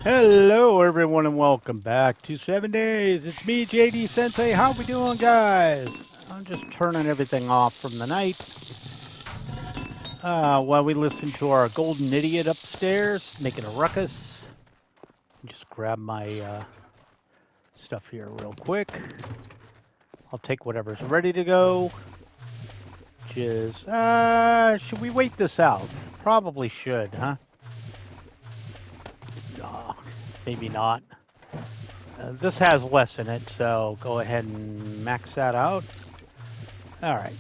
Hello, everyone, and welcome back to 7 Days. It's me, JD Sensei. How we doing, guys? I'm just turning everything off from the night while we listen to our golden idiot upstairs making a ruckus. Just grab my stuff here real quick. I'll take whatever's ready to go. Should we wait this out? Probably should, huh? No, maybe not. This has less in it, so go ahead and max that out. All right.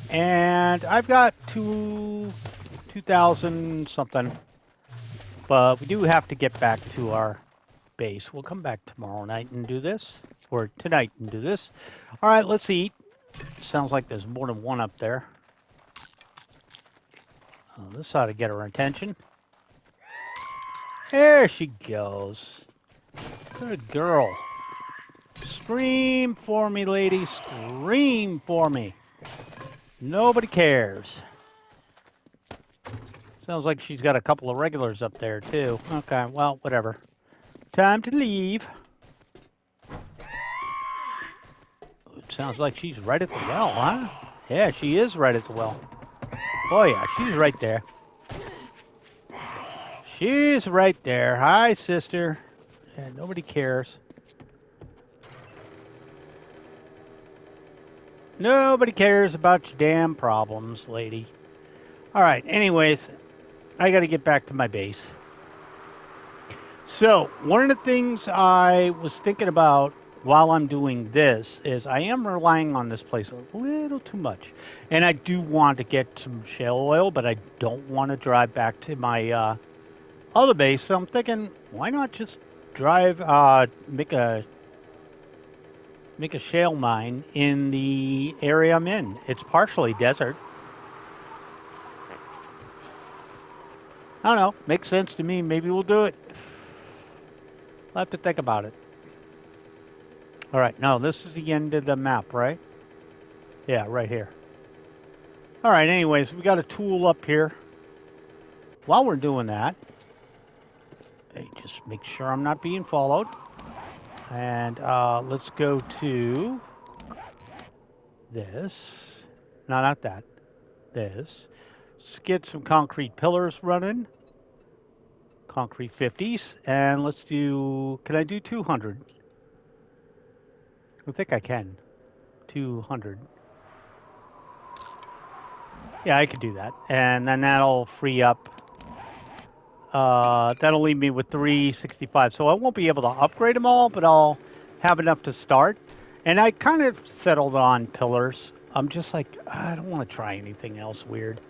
And I've got 2,000 something, but we do have to get back to our base. We'll come back tomorrow night and do this, or tonight and do this. All right, let's eat. Sounds like there's more than one up there. Oh, this ought to get her attention. There she goes. Good girl. Scream for me, lady. Scream for me. Nobody cares. Sounds like she's got a couple of regulars up there, too. Okay, well, whatever. Time to leave. It sounds like she's right at the well, huh? Yeah, she is right at the well. Oh, yeah, she's right there. She's right there. Hi, sister. Yeah, nobody cares. Nobody cares about your damn problems, lady. All right, anyways, I got to get back to my base. So, one of the things I was thinking about while I'm doing this is I am relying on this place a little too much. And I do want to get some shale oil, but I don't want to drive back to my other base. So I'm thinking, why not just drive, make a shale mine in the area I'm in. It's partially desert. I don't know. Makes sense to me. Maybe we'll do it. I'll have to think about it. All right. No, this is the end of the map, right? Yeah, right here. All right. Anyways, we got a tool up here. While we're doing that, hey, just make sure I'm not being followed. And let's go to this. No, not that. This. Let's get some concrete pillars running. Concrete 50s. And let's do... Can I do 200? I think I can. 200. Yeah, I could do that. And then that'll free up... that'll leave me with 365. So I won't be able to upgrade them all, but I'll have enough to start. And I kind of settled on pillars. I'm just like, I don't want to try anything else weird.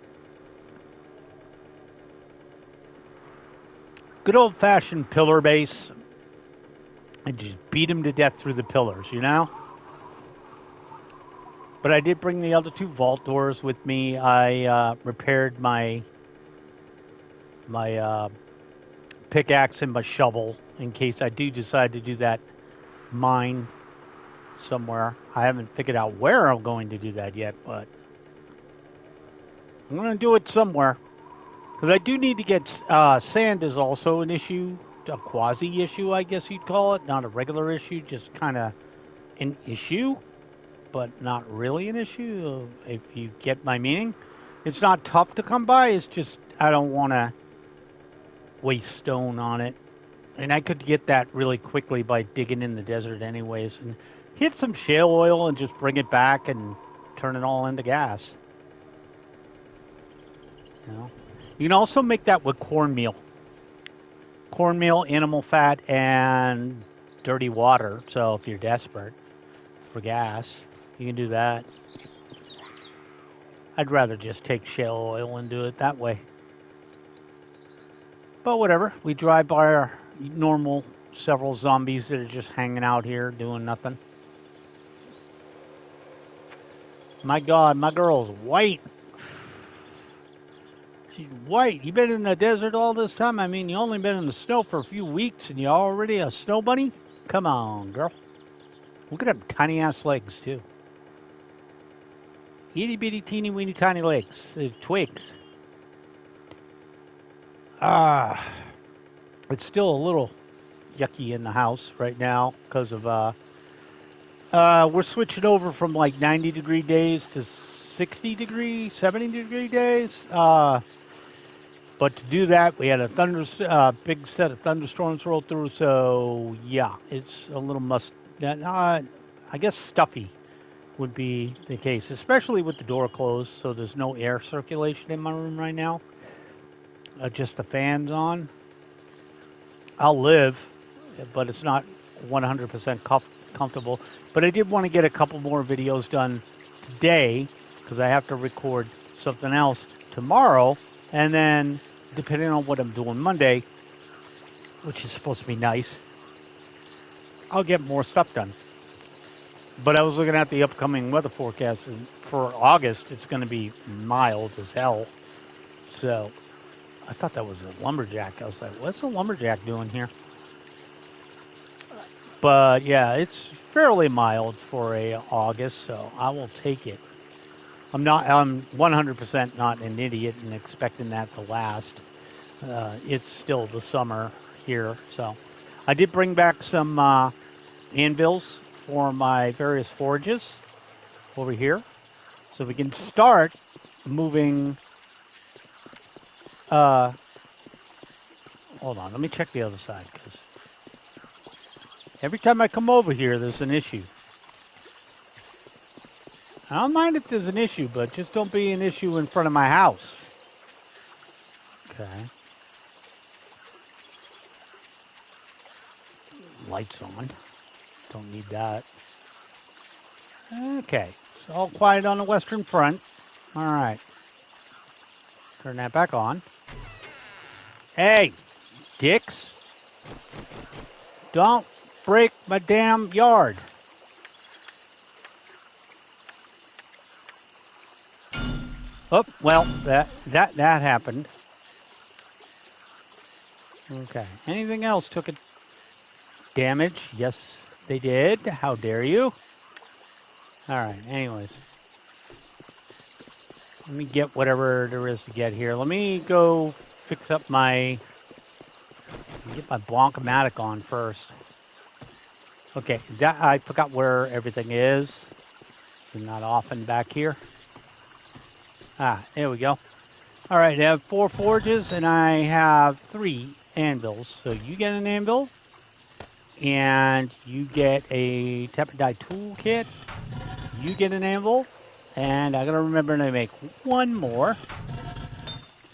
Good old-fashioned pillar base. And just beat him to death through the pillars, you know? But I did bring the other two vault doors with me. I repaired my pickaxe and my shovel in case I do decide to do that mine somewhere. I haven't figured out where I'm going to do that yet, but I'm going to do it somewhere. Because I do need to get... sand is also an issue. A quasi-issue, I guess you'd call it. Not a regular issue, just kind of an issue. But not really an issue, if you get my meaning. It's not tough to come by. It's just I don't want to waste stone on it. And I could get that really quickly by digging in the desert anyways. And hit some shale oil and just bring it back and turn it all into gas. You know? You can also make that with cornmeal. Cornmeal, animal fat, and dirty water. So if you're desperate for gas, you can do that. I'd rather just take shale oil and do it that way. But whatever. We drive by our normal several zombies that are just hanging out here doing nothing. My God, my girl's white. She's white. You've been in the desert all this time? I mean, you only been in the snow for a few weeks and you're already a snow bunny? Come on, girl. Look at them tiny ass legs, too. Itty bitty teeny weeny tiny legs. Twigs. It's still a little yucky in the house right now because of we're switching over from like 90-degree days to 60-degree, 70-degree days. But to do that, we had a big set of thunderstorms roll through. So yeah, it's a little I guess stuffy would be the case, especially with the door closed. So there's no air circulation in my room right now. Just the fans on. I'll live, but it's not 100% comfortable. But I did want to get a couple more videos done today because I have to record something else tomorrow. And then, depending on what I'm doing Monday, which is supposed to be nice, I'll get more stuff done. But I was looking at the upcoming weather forecast, and for August, it's going to be mild as hell. So I thought that was a lumberjack. I was like, what's a lumberjack doing here? But yeah, it's fairly mild for a August, so I will take it. I'm 100% not an idiot and expecting that to last. It's still the summer here, so I did bring back some anvils for my various forges over here, so we can start moving. Hold on, let me check the other side because every time I come over here, there's an issue. I don't mind if there's an issue, but just don't be an issue in front of my house. Okay. Lights on. Don't need that. Okay. So all quiet on the western front. All right. Turn that back on. Hey, dicks. Don't break my damn yard. Oh, well, that happened. Okay. Anything else took a damage? Yes, they did. How dare you? All right. Anyways. Let me get whatever there is to get here. Let me go fix up get my Blanc-O-Matic on first. Okay. I forgot where everything is. They're not often back here. Ah, there we go. All right, I have 4 forges and I have 3 anvils. So you get an anvil and you get a Tepidite toolkit. You get an anvil and I gotta remember to make 1 more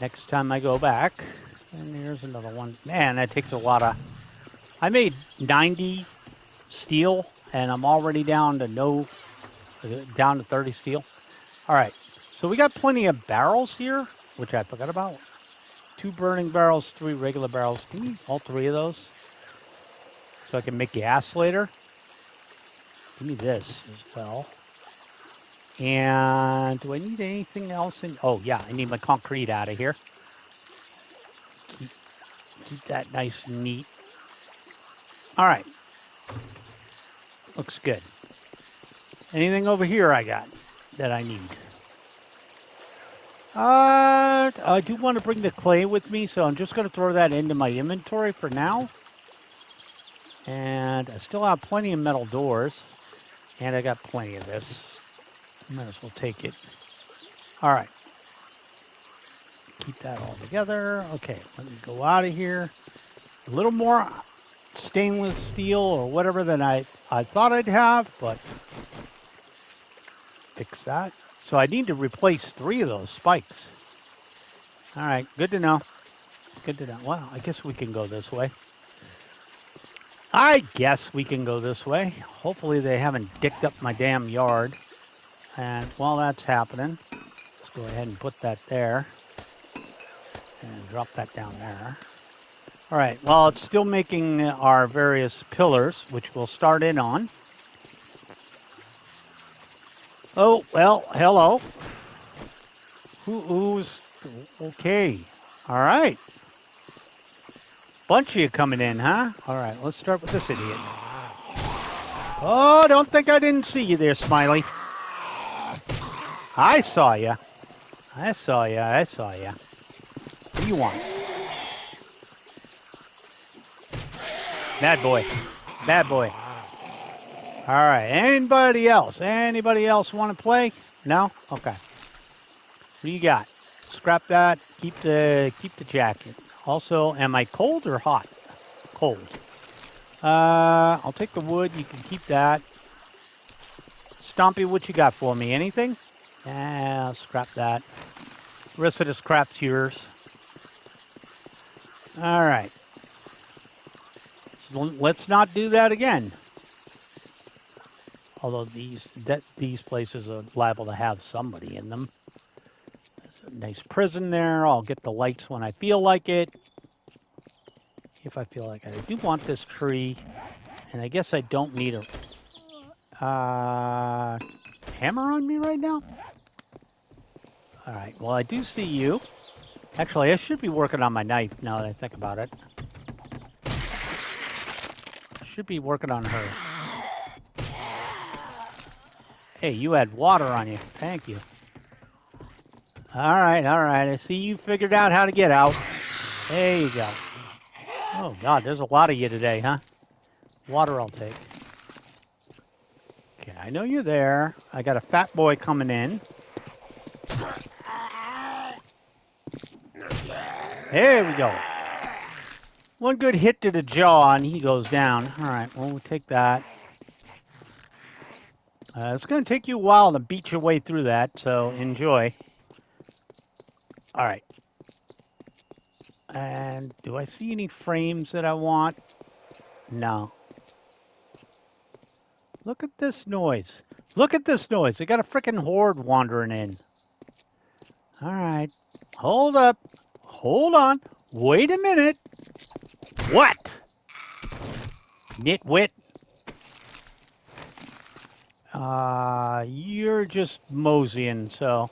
next time I go back. And here's another one. Man, that takes a lot of. I made 90 steel and I'm already down to 30 steel. All right. So we got plenty of barrels here, which I forgot about. 2 burning barrels, 3 regular barrels. Give me all 3 of those so I can make gas later. Give me this as well. And do I need anything else in? Oh, yeah, I need my concrete out of here. Keep that nice and neat. All right. Looks good. Anything over here I got that I need? I do want to bring the clay with me, so I'm just going to throw that into my inventory for now. And I still have plenty of metal doors. And I got plenty of this. Might as well take it. All right. Keep that all together. Okay, let me go out of here. A little more stainless steel or whatever than I thought I'd have, but fix that. So I need to replace 3 of those spikes. All right, good to know. Good to know. Well, I guess we can go this way. Hopefully they haven't dicked up my damn yard. And while that's happening, let's go ahead and put that there. And drop that down there. All right, well, it's still making our various pillars, which we'll start in on. Oh, well, hello. Who's... Okay. All right. Bunch of you coming in, huh? All right, let's start with this idiot. Oh, don't think I didn't see you there, Smiley. I saw you. What do you want? Bad boy. Bad boy. All right. Anybody else? Anybody else want to play? No? Okay. What do you got? Scrap that. Keep the jacket. Also, am I cold or hot? Cold. I'll take the wood. You can keep that. Stompy, what you got for me? Anything? I'll scrap that. The rest of the scrap's yours. All right. So let's not do that again. Although these places are liable to have somebody in them. There's a nice prison there. I'll get the lights when I feel like it. If I feel like it. I do want this tree. And I guess I don't need a hammer on me right now? Alright, well I do see you. Actually, I should be working on my knife now that I think about it. Should be working on her. Hey, you had water on you. Thank you. Alright, alright. I see you figured out how to get out. There you go. Oh god, there's a lot of you today, huh? Water I'll take. Okay, I know you're there. I got a fat boy coming in. There we go. One good hit to the jaw and he goes down. Alright, well, we'll take that. It's going to take you a while to beat your way through that, so enjoy. Alright. And do I see any frames that I want? No. Look at this noise. Look at this noise. They got a freaking horde wandering in. Alright. Hold up. Hold on. Wait a minute. What? Nitwit. You're just moseying, so...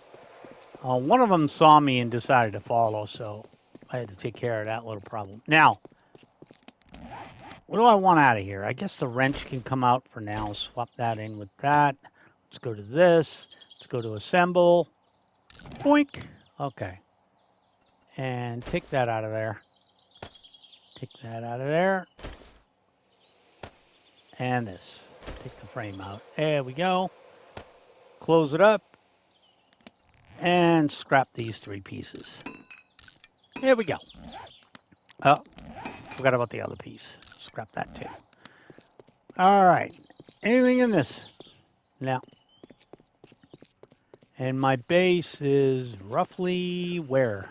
one of them saw me and decided to follow, so I had to take care of that little problem. Now, what do I want out of here? I guess the wrench can come out for now. Swap that in with that. Let's go to this. Let's go to assemble. Boink. Okay. And take that out of there. Take that out of there. And this. Take the frame out. There we go. Close it up. And scrap these 3 pieces. There we go. Oh, forgot about the other piece. Scrap that too. All right. Anything in this? No. And my base is roughly where?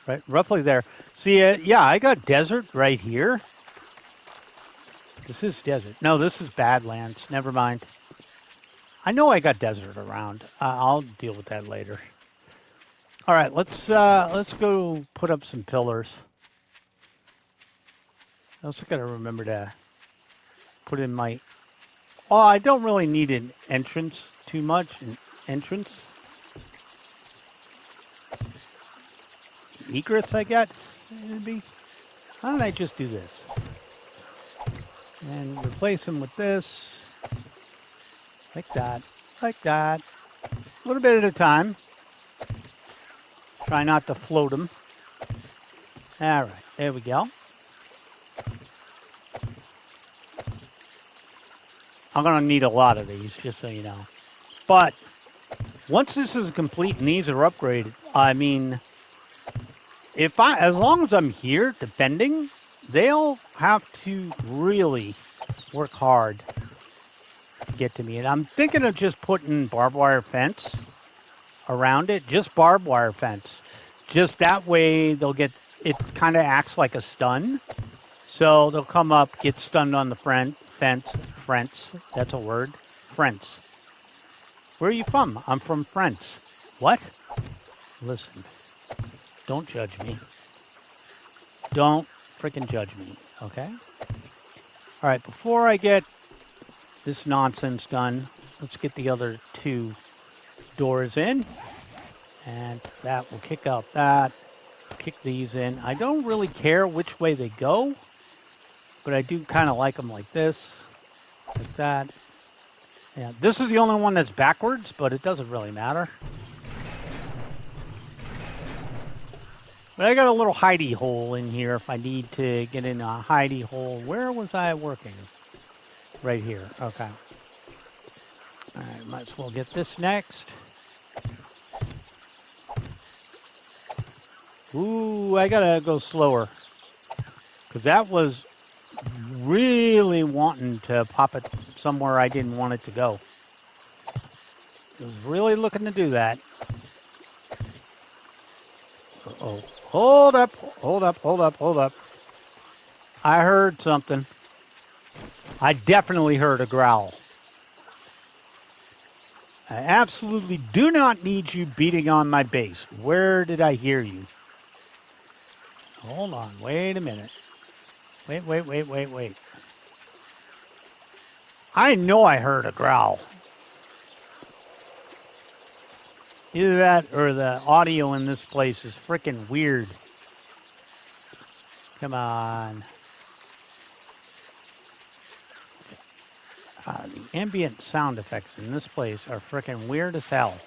Right, roughly there. See, yeah, I got desert right here. This is desert. No, this is Badlands. Never mind. I know I got desert around. I'll deal with that later. All right, let's go put up some pillars. I also got to remember to put in my... Oh, I don't really need an entrance too much. An entrance. Egress, I guess, maybe. Why don't I just do this? And replace them with this. Like that. Like that. A little bit at a time. Try not to float them. All right, there we go. I'm going to need a lot of these, just so you know. But once this is complete and these are upgraded, I mean, as long as I'm here defending, they'll have to really work hard to get to me. And I'm thinking of just putting barbed wire fence around it, just barbed wire fence. Just that way they'll get, it kind of acts like a stun. So they'll come up, get stunned on the fence, that's a word, fence. Where are you from? I'm from France. What? Listen, don't judge me. Don't freaking judge me, okay? All right, before I get this nonsense done, let's get the other 2 doors in. And that will kick out that. Kick these in. I don't really care which way they go, but I do kind of like them like this, like that. Yeah, this is the only one that's backwards, but it doesn't really matter. But I got a little hidey hole in here if I need to get in a hidey hole. Where was I working? Right here. Okay. All right, might as well get this next. Ooh, I gotta go slower. Because that was really wanting to pop it somewhere I didn't want it to go. It was really looking to do that. Uh-oh. Hold up, hold up, hold up, hold up. I heard something. I definitely heard a growl. I absolutely do not need you beating on my base. Where did I hear you? Hold on, wait a minute. Wait. I know I heard a growl. Either that or the audio in this place is freaking weird. Come on. The ambient sound effects in this place are freaking weird as hell.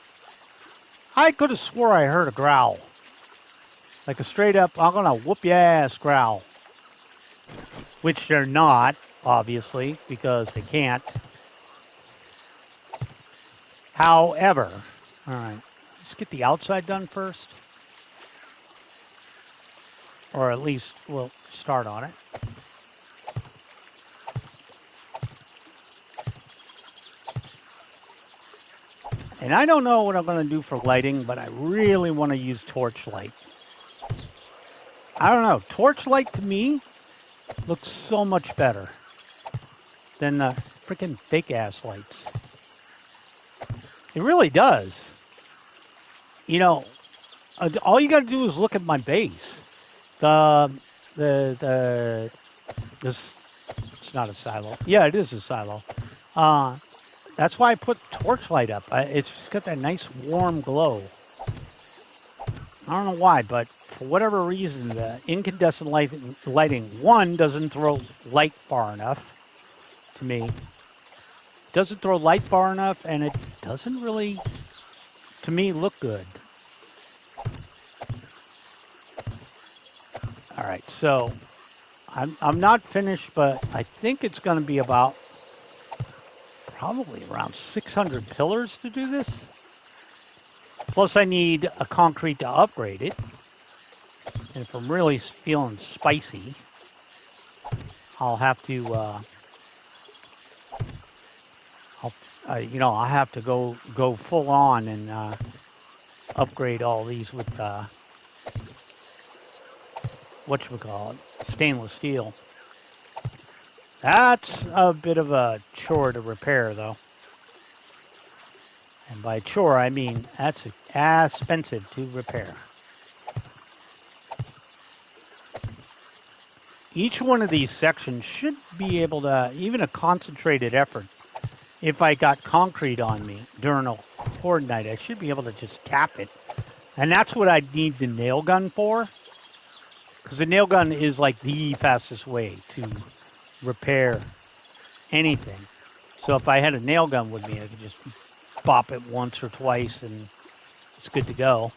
I could have swore I heard a growl. Like a straight up, I'm gonna whoop your ass growl. Which they're not, obviously, because they can't. However, alright, let's get the outside done first. Or at least we'll start on it. And I don't know what I'm going to do for lighting, but I really want to use torchlight. I don't know. Torchlight to me looks so much better than the freaking fake-ass lights. It really does. You know, all you got to do is look at my base. This, it's not a silo. Yeah, it is a silo. That's why I put torchlight up. It's just got that nice warm glow. I don't know why, but for whatever reason, the incandescent lighting, one, doesn't throw light far enough to me. Doesn't throw light far enough, and it doesn't really, to me, look good. All right, so I'm not finished, but I think it's going to be about probably around 600 pillars to do this. Plus I need a concrete to upgrade it. And if I'm really feeling spicy, I'll have to, I'll have to go full on and upgrade all these with whatchamacallit, stainless steel. That's a bit of a chore to repair, though. And by chore, I mean that's expensive to repair. Each one of these sections should be able to, even a concentrated effort, if I got concrete on me during a horde night, I should be able to just tap it. And that's what I'd need the nail gun for. Because the nail gun is like the fastest way to repair anything. So if I had a nail gun with me, I could just bop it once or twice and it's good to go.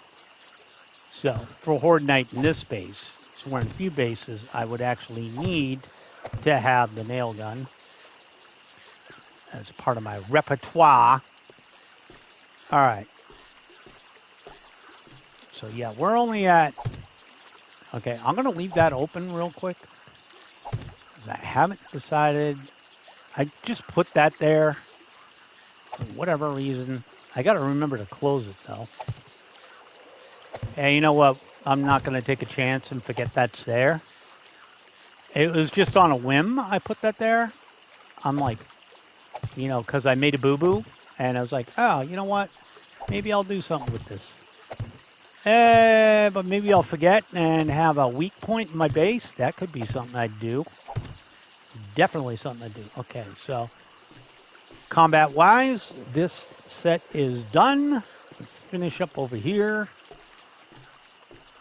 So for Horde Night in this base, so we're in a few bases, I would actually need to have the nail gun as part of my repertoire. All right. So yeah, we're only at, okay, I'm going to leave that open real quick. I haven't decided. I just put that there for whatever reason. I got to remember to close it, though. Hey, you know what? I'm not going to take a chance and forget that's there. It was just on a whim I put that there. I'm like, because I made a boo-boo. And I was like, oh, you know what? Maybe I'll do something with this. But maybe I'll forget and have a weak point in my base. That could be something I'd do. Definitely something to do. Okay, so combat-wise, this set is done. Let's finish up over here.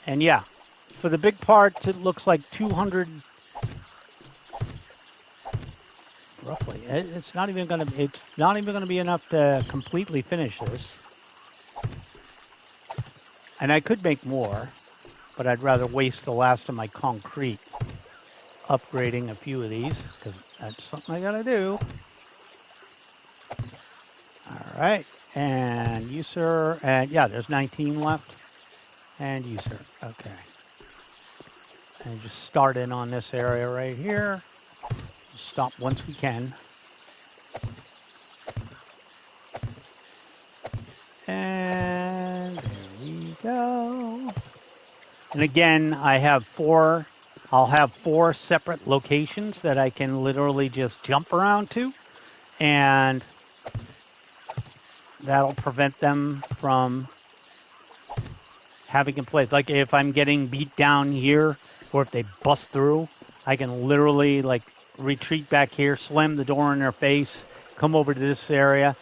And yeah, for the big parts, it looks like 200. Roughly, it's not even going to be enough to completely finish this. And I could make more. but I'd rather waste the last of my concrete upgrading a few of these, because that's something I gotta do. All right, and you, sir, and yeah, there's 19 left. And you, sir. Okay. And just start in on this area right here. Stop once we can. And there we go. And again, I'll have four separate locations that I can literally just jump around to. And that'll prevent them from having a place. Like if I'm getting beat down here, or if they bust through, I can literally like retreat back here, slam the door in their face, come over to this area,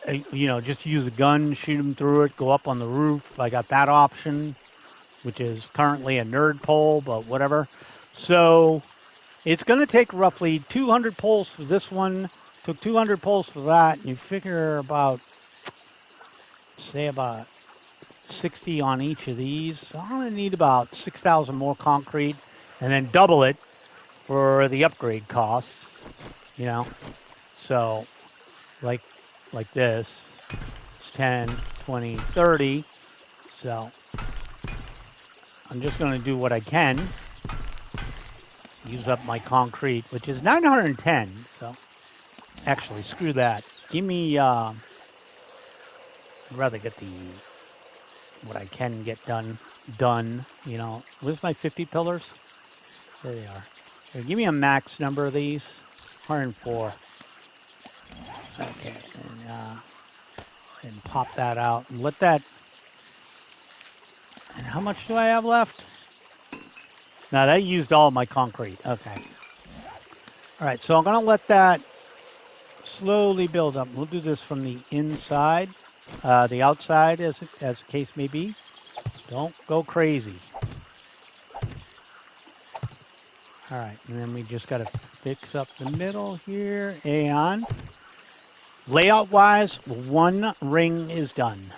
you know, just use a gun, shoot them through it, go up on the roof. I got that option, which is currently a nerd pole, but whatever. So it's going to take roughly 200 poles for this one, took 200 poles for that, and you figure about, say about 60 on each of these. So I'm going to need about 6,000 more concrete, and then double it for the upgrade costs, you know. So like this, it's 10, 20, 30. So I'm just going to do what I can. Use up my concrete, which is 910. So actually, screw that. Give me, I'd rather get what I can get done, you know. Where's my 50 pillars? There they are. Here, give me a max number of these. 104. Okay, and pop that out and let that. And how much do I have left? Now that used all my concrete. Okay. All right, so I'm gonna let that slowly build up. We'll do this from the inside. The outside, as the case may be. Don't go crazy. All right, and then we just got to fix up the middle here. And layout-wise, one ring is done.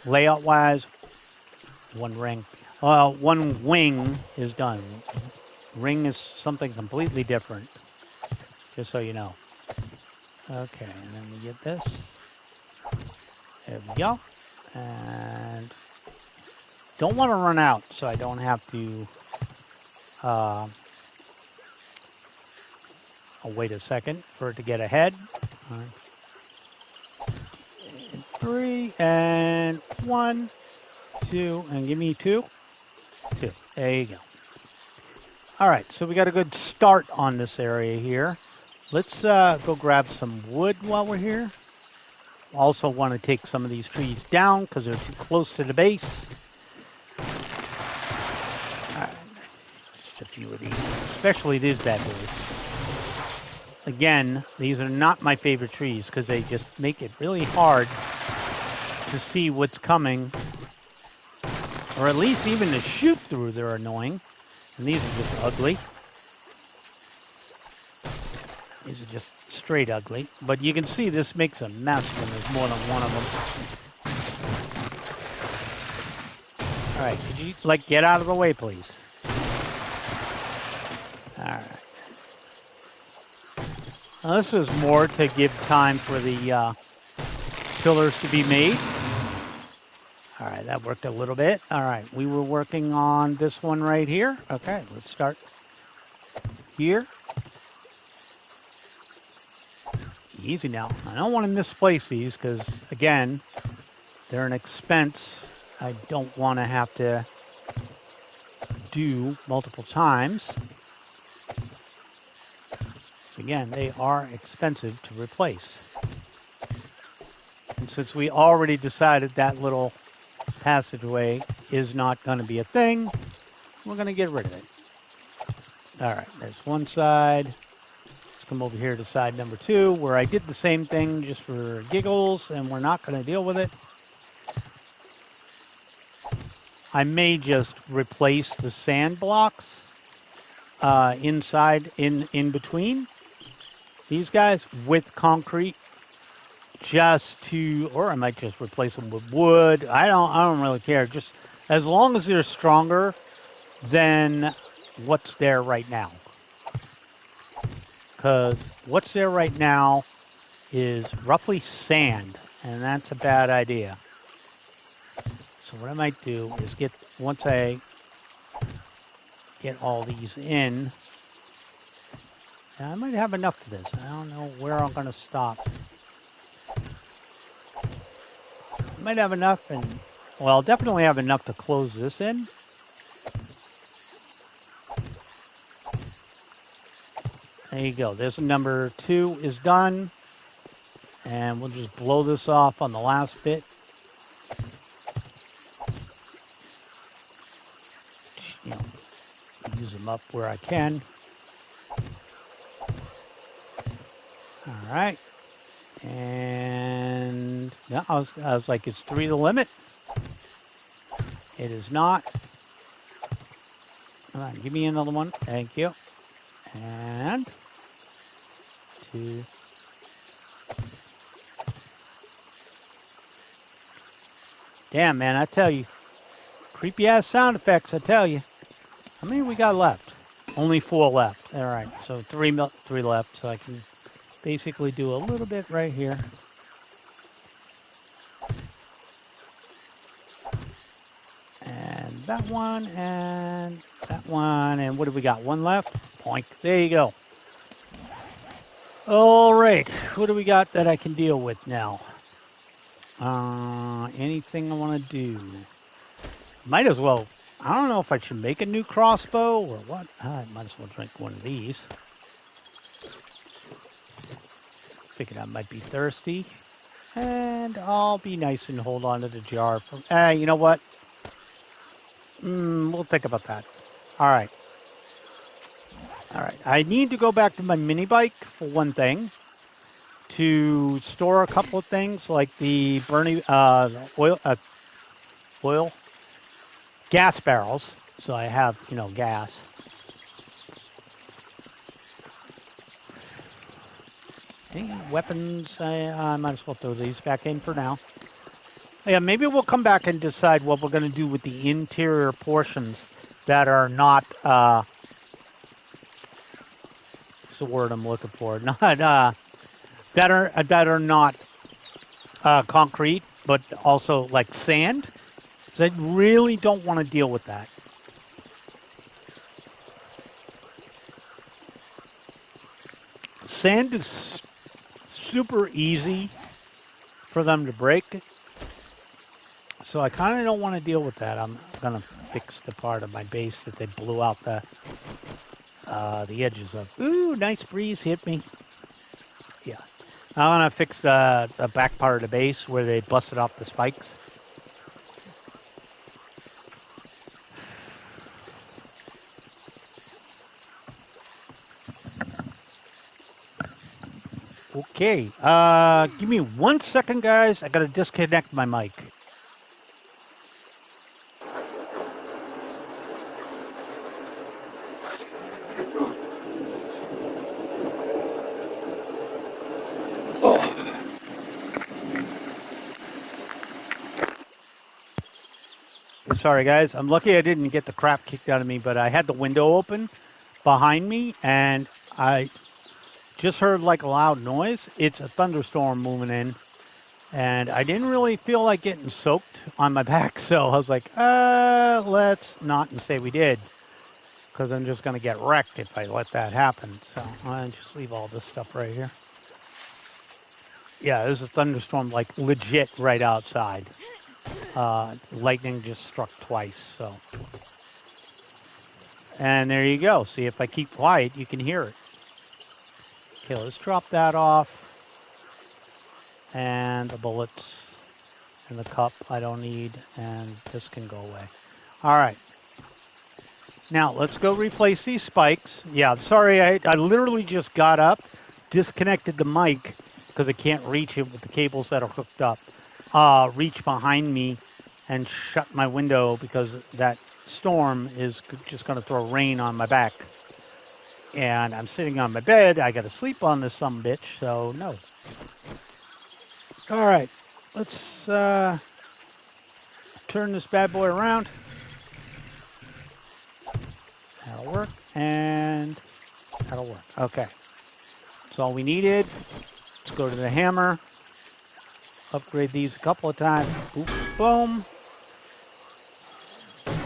Layout-wise, one ring. One wing is done. Ring is something completely different, just so you know. Okay, and then we get this. There we go. And don't want to run out, so I don't have to. I'll wait a second for it to get ahead. 3 and 1, 2, and give me 2. 2. There you go. All right, so we got a good start on this area here. Let's go grab some wood while we're here. Also want to take some of these trees down because they're too close to the base. Just a few of these, especially these bad boys. Again, these are not my favorite trees because they just make it really hard to see what's coming, or at least even to shoot through. They're annoying, and these are just ugly. These are just straight ugly, but you can see this makes a mess when there's more than one of them. All right, could you get out of the way, please? All right. Now this is more to give time for the pillars to be made. All right, that worked a little bit. All right, we were working on this one right here. Okay, let's start here. Easy now. I don't want to misplace these because, again, they're an expense I don't want to have to do multiple times. Again, they are expensive to replace. And since we already decided that little passageway is not going to be a thing, we're going to get rid of it. All right, there's one side. Come over here to side number 2, where I did the same thing just for giggles, and we're not going to deal with it. I may just replace the sand blocks inside, in between these guys with concrete, just to, or I might just replace them with wood. I don't really care. Just As long as they're stronger than what's there right now. Because what's there right now is roughly sand, and that's a bad idea. So what I might do is once I get all these in, and I might have enough for this. I don't know where I'm going to stop. I might have enough, and well, I'll definitely have enough to close this in. There you go. There's number 2 is done. And we'll just blow this off on the last bit. You know, use them up where I can. All right. And yeah, I was like, it's 3 the limit. It is not. Come on, give me another one. Thank you. And 2. Damn, man, I tell you. Creepy ass sound effects, I tell you. How many we got left? Only 4 left. All right, so 3 left, so I can basically do a little bit right here. And that one, and that one, and what do we got? 1 left? Poink. There you go. All right, what do we got that I can deal with now? Anything I want to do? Might as well. I don't know if I should make a new crossbow or what. I might as well drink one of these. Figured I might be thirsty. And I'll be nice and hold on to the jar. You know what? We'll think about that. All right. All right. I need to go back to my mini bike for one thing. To store a couple of things like the burning oil, gas barrels. So I have, gas. Any weapons? I might as well throw these back in for now. Yeah, maybe we'll come back and decide what we're going to do with the interior portions that are not. What's the word I'm looking for? Not that are not concrete, but also like sand. So I really don't want to deal with that. Sand is super easy for them to break. So I kind of don't want to deal with that. I'm going to fix the part of my base that they blew out the edges of. Ooh, nice breeze hit me. Yeah. I'm going to fix the back part of the base where they busted off the spikes. Okay. Give me 1 second, guys. I got to disconnect my mic. Sorry, guys. I'm lucky I didn't get the crap kicked out of me, but I had the window open behind me, and I just heard like a loud noise. It's a thunderstorm moving in, and I didn't really feel like getting soaked on my back, so I was like, let's not and say we did, because I'm just going to get wrecked if I let that happen. So I'll just leave all this stuff right here. Yeah, there's a thunderstorm like legit right outside. Lightning just struck twice, so. And there you go. See, if I keep quiet, you can hear it. Okay, let's drop that off. And the bullets and the cup I don't need, and this can go away. All right. Now, let's go replace these spikes. Yeah, sorry, I literally just got up, disconnected the mic, because I can't reach it with the cables that are hooked up. Reach behind me and shut my window because that storm is just going to throw rain on my back. And I'm sitting on my bed. I got to sleep on this sumbitch, so no. All right, let's turn this bad boy around. That'll work, and that'll work. Okay. That's all we needed. Let's go to the hammer. Upgrade these a couple of times. Boom, boom.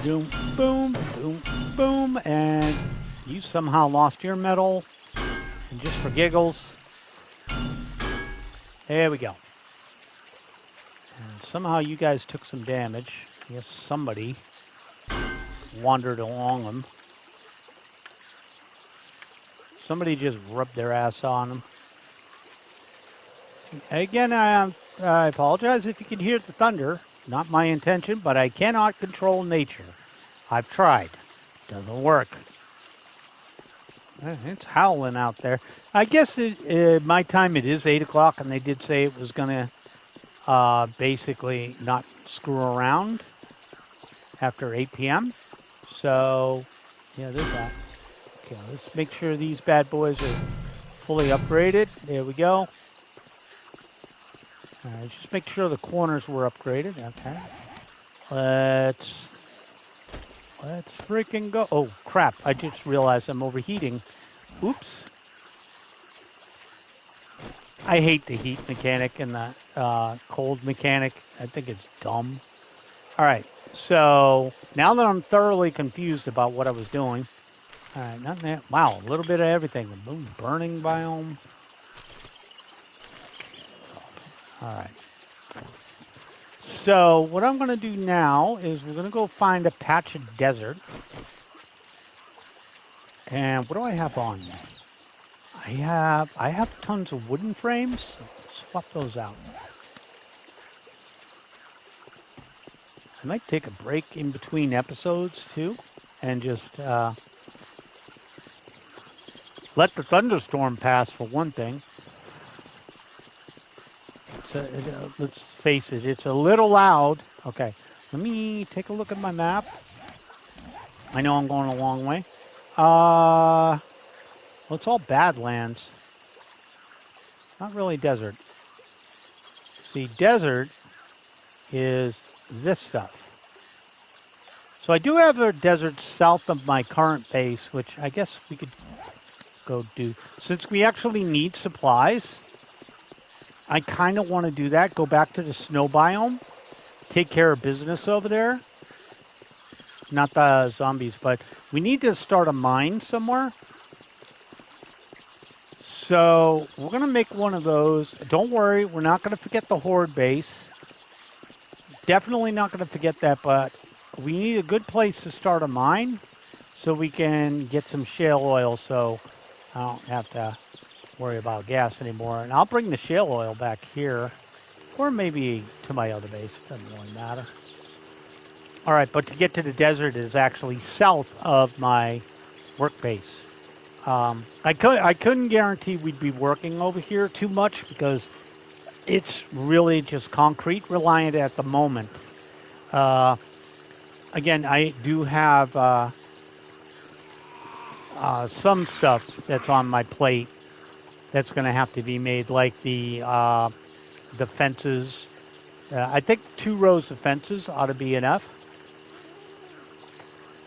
Boom, boom, boom, boom. And you somehow lost your metal. And just for giggles. There we go. And somehow you guys took some damage. I guess somebody wandered along them. Somebody just rubbed their ass on them. Again, I apologize if you can hear the thunder. Not my intention, but I cannot control nature. I've tried. Doesn't work. It's howling out there. I guess my time it is 8 o'clock, and they did say it was going to basically not screw around after 8 p.m. So, yeah, there's that. Okay, let's make sure these bad boys are fully upgraded. There we go. All right, just make sure the corners were upgraded. Okay. Let's freaking go. Oh, crap. I just realized I'm overheating. Oops. I hate the heat mechanic and the cold mechanic. I think it's dumb. All right. So now that I'm thoroughly confused about what I was doing. All right. Nothing there. Wow. A little bit of everything. Boom. Burning biome. All right. So what I'm going to do now is we're going to go find a patch of desert. And what do I have on me? I have tons of wooden frames. So swap those out. I might take a break in between episodes too, and just let the thunderstorm pass for one thing. Let's face it, it's a little loud. Okay, let me take a look at my map. I know I'm going a long way. Well, it's all Badlands. Not really desert. See, desert is this stuff. So I do have a desert south of my current base, which I guess we could go do. Since we actually need supplies, I kind of want to do that. Go back to the snow biome. Take care of business over there. Not the zombies, but we need to start a mine somewhere. So we're going to make one of those. Don't worry, we're not going to forget the horde base. Definitely not going to forget that, but we need a good place to start a mine so we can get some shale oil so I don't have to worry about gas anymore. And I'll bring the shale oil back here or maybe to my other base. Doesn't really matter. All right, but to get to the desert is actually south of my work base. I couldn't guarantee we'd be working over here too much because it's really just concrete reliant at the moment. Again, I do have some stuff that's on my plate that's going to have to be made, like the fences. I think 2 rows of fences ought to be enough.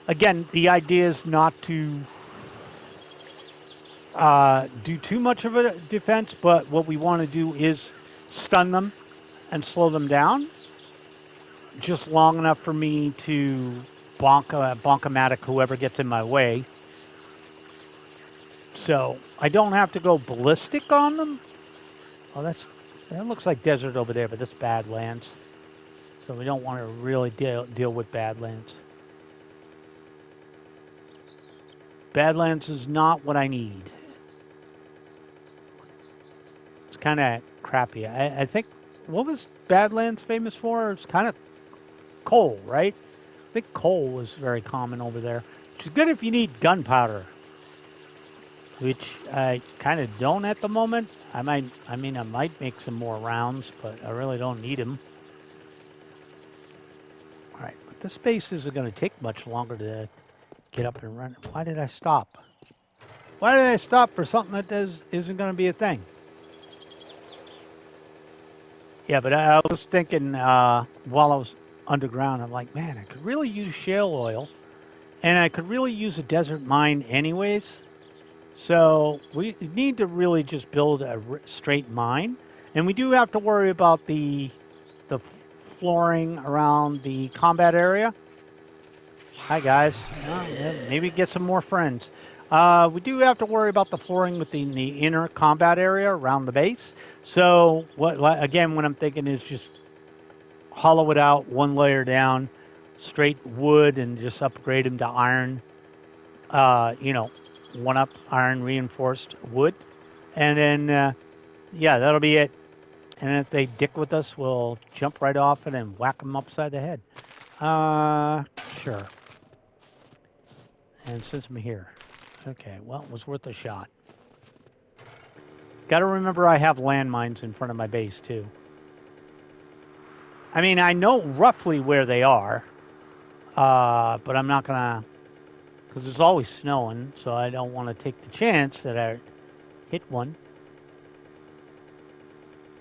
Again, the idea is not to do too much of a defense, but what we want to do is stun them and slow them down just long enough for me to bonk-o-matic whoever gets in my way. So I don't have to go ballistic on them. Oh, that looks like desert over there, but that's Badlands. So we don't want to really deal with Badlands. Badlands is not what I need. It's kind of crappy. I think, what was Badlands famous for? It's kind of coal, right? I think coal was very common over there, which is good if you need gunpowder, which I kind of don't at the moment. I might make some more rounds, but I really don't need them. All right, but this base isn't going to take much longer to get up and run. Why did I stop? Why did I stop for something that isn't going to be a thing? Yeah, but I was thinking while I was underground. I'm like, man, I could really use shale oil, and I could really use a desert mine anyways. So we need to really just build a straight mine, and we do have to worry about the flooring around the combat area. Hi guys. Yeah, maybe get some more friends. We do have to worry about the flooring within the inner combat area around the base. So what I'm thinking is just hollow it out one layer down, straight wood, and just upgrade them to iron. You know, one up iron reinforced wood, and then yeah, that'll be it. And if they dick with us, we'll jump right off it and whack them upside the head. Sure. And since I'm here, okay, well, it was worth a shot. Got to remember I have landmines in front of my base too. I mean, I know roughly where they are, but I'm not gonna, because it's always snowing, so I don't want to take the chance that I hit one.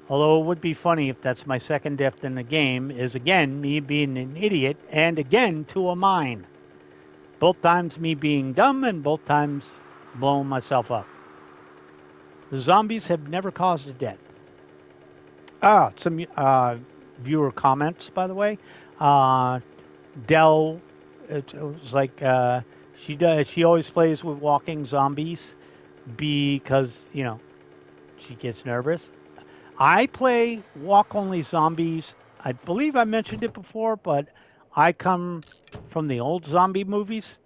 Although it would be funny if that's my second death in the game, is again me being an idiot and again to a mine. Both times me being dumb and both times blowing myself up. The zombies have never caused a death. Some viewer comments, by the way. Dell, it was like she always plays with walking zombies because, you know, she gets nervous. I play walk-only zombies. I believe I mentioned it before, but I come from the old zombie movies.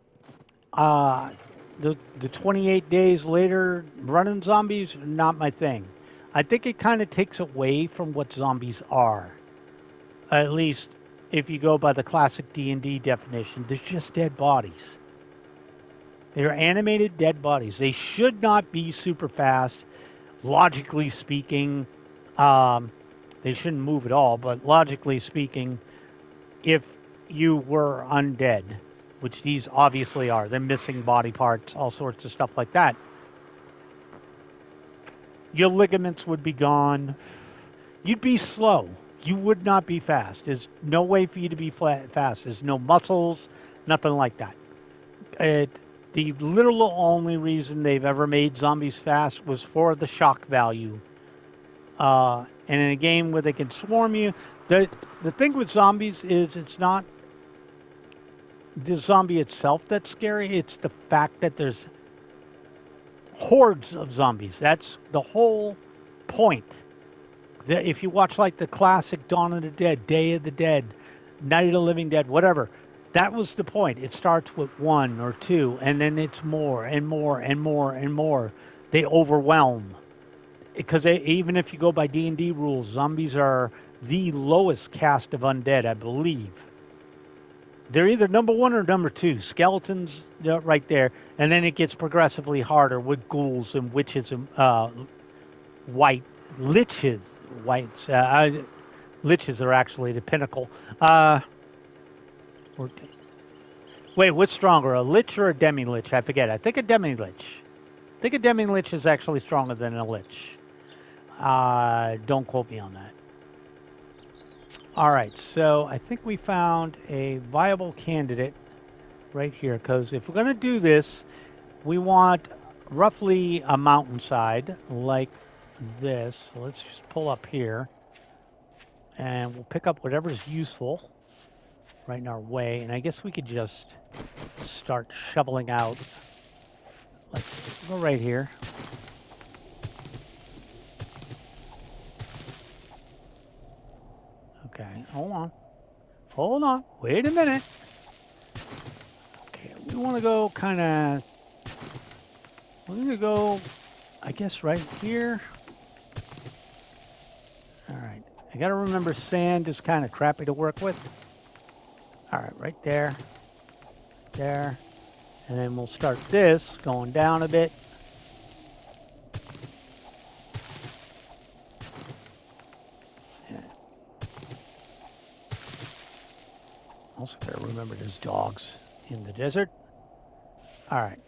The 28 days later running zombies, not my thing. I think it kind of takes away from what zombies are. At least if you go by the classic D&D definition, they're just dead bodies. They're animated dead bodies. They should not be super fast. Logically speaking, they shouldn't move at all, but logically speaking, if you were undead, which these obviously are, they're missing body parts, all sorts of stuff like that, your ligaments would be gone. You'd be slow. You would not be fast. There's no way for you to be fast. There's no muscles, nothing like that. The literal only reason they've ever made zombies fast was for the shock value. And in a game where they can swarm you, the thing with zombies is it's not the zombie itself that's scary. It's the fact that there's hordes of zombies. That's the whole point. If you watch like the classic Dawn of the Dead, Day of the Dead, Night of the Living Dead, whatever, that was the point. It starts with one or two, and then it's more and more and more and more. They overwhelm. Because even if you go by D&D rules, zombies are the lowest caste of undead, I believe. They're either number one or number two. Skeletons right there, and then it gets progressively harder with ghouls and witches and white liches. Whites, liches are actually the pinnacle. Wait, what's stronger, a lich or a demi-lich? I forget. I think a demi-lich. I think a demi-lich is actually stronger than a lich. Don't quote me on that. All right, so I think we found a viable candidate right here, because if we're going to do this, we want roughly a mountainside like this. So let's just pull up here, and we'll pick up whatever's useful right in our way, and I guess we could just start shoveling out. Let's go right here. Okay, hold on. Hold on. Wait a minute. Okay, we want to go kind of... We're going to go, I guess, right here. All right. I got to remember sand is kind of crappy to work with. All right, right there. There. And then we'll start this going down a bit. Also got to remember there's dogs in the desert. All right.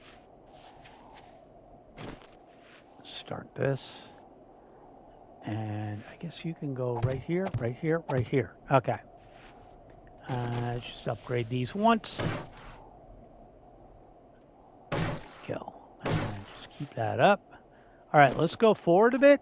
Start this. And I guess you can go right here, right here, right here. Okay. Just upgrade these once. Go. And just keep that up. All right, let's go forward a bit.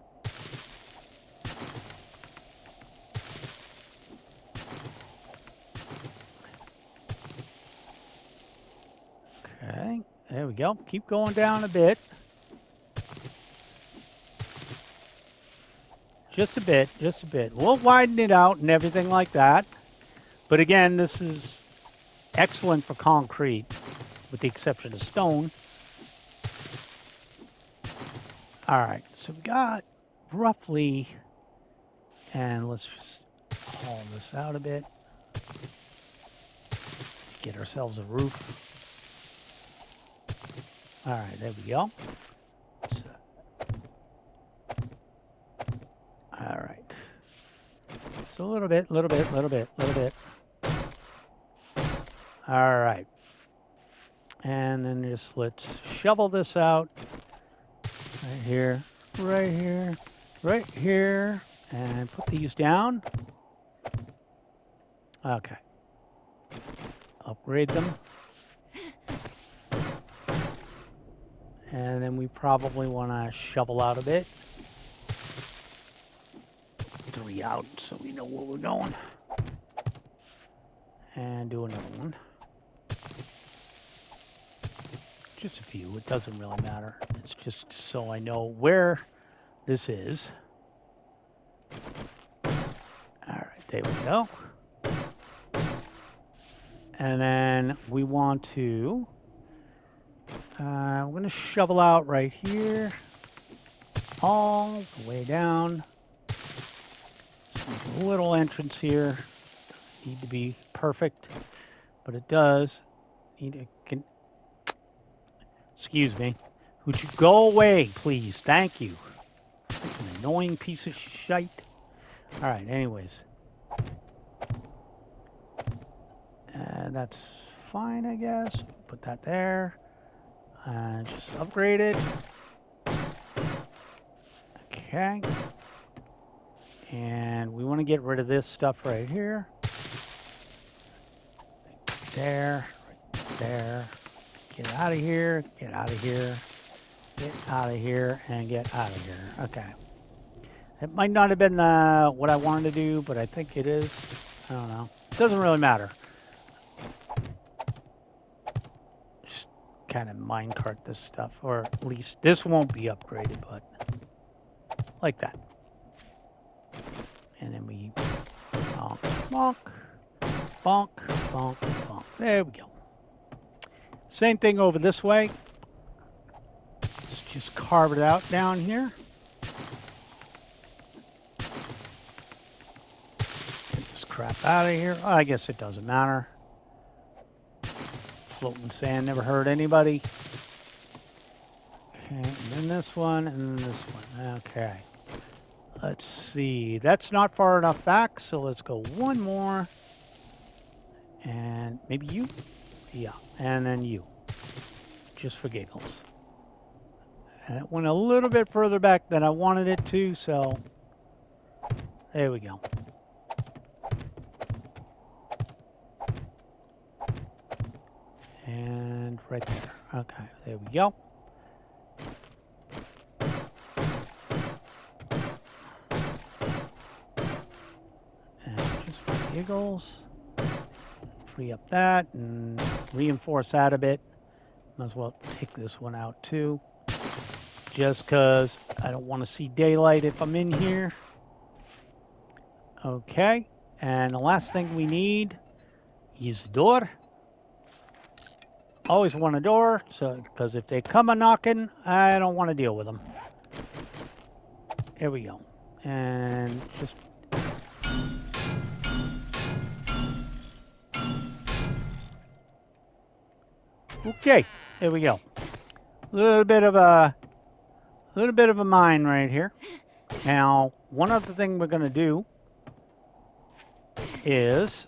Okay, there we go. Keep going down a bit. Just a bit, just a bit. We'll widen it out and everything like that. But again, this is excellent for concrete, with the exception of stone. All right, so we got roughly, and let's just haul this out a bit. Get ourselves a roof. All right, there we go. So, all right. So a little bit, little bit, little bit, little bit. All right. And then just let's shovel this out. Right here, right here, right here. And put these down. Okay. Upgrade them. And then we probably want to shovel out a bit. 3 out so we know where we're going. And do another one. Just a few. It doesn't really matter. It's just so I know where this is. Alright, there we go. And then we want to... we're going to shovel out right here. All the way down. A little entrance here. Doesn't need to be perfect, but it does. Excuse me. Would you go away, please? Thank you. Like an annoying piece of shite. All right, anyways. That's fine, I guess. Put that there. And just upgrade it. Okay. And we want to get rid of this stuff right here. There. Right there. Get out of here. Get out of here. Get out of here. And get out of here. Okay. It might not have been what I wanted to do, but I think it is. I don't know. It doesn't really matter. Just kind of minecart this stuff. Or at least this won't be upgraded, but like that. And then we bonk, bonk, bonk, bonk, bonk. There we go. Same thing over this way. Let's just carve it out down here. Get this crap out of here. Oh, I guess it doesn't matter. Floating sand never hurt anybody. Okay, and then this one, and then this one. Okay. Let's see. That's not far enough back, so let's go one more. And maybe you? Yeah, and then you. Just for giggles. And it went a little bit further back than I wanted it to, so there we go. And right there. Okay, there we go. Giggles. Free up that and reinforce that a bit. Might as well take this one out too. Just because I don't want to see daylight if I'm in here. Okay. And the last thing we need is the door. Always want a door, so because if they come a knocking, I don't want to deal with them. There we go. And just okay, there we go. A little bit of a mine right here. Now, one other thing we're going to do is,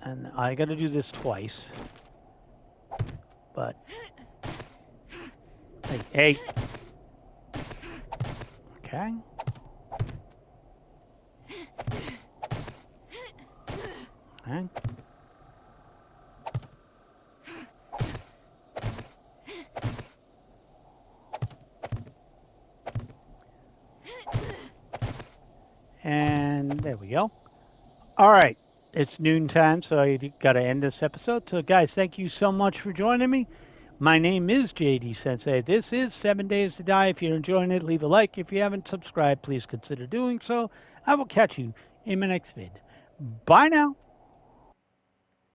and I got to do this twice, but hey, okay. Okay. And there we go. All right. It's noontime, so I got to end this episode. So, guys, thank you so much for joining me. My name is JD Sensei. This is 7 Days to Die. If you're enjoying it, leave a like. If you haven't subscribed, please consider doing so. I will catch you in my next vid. Bye now.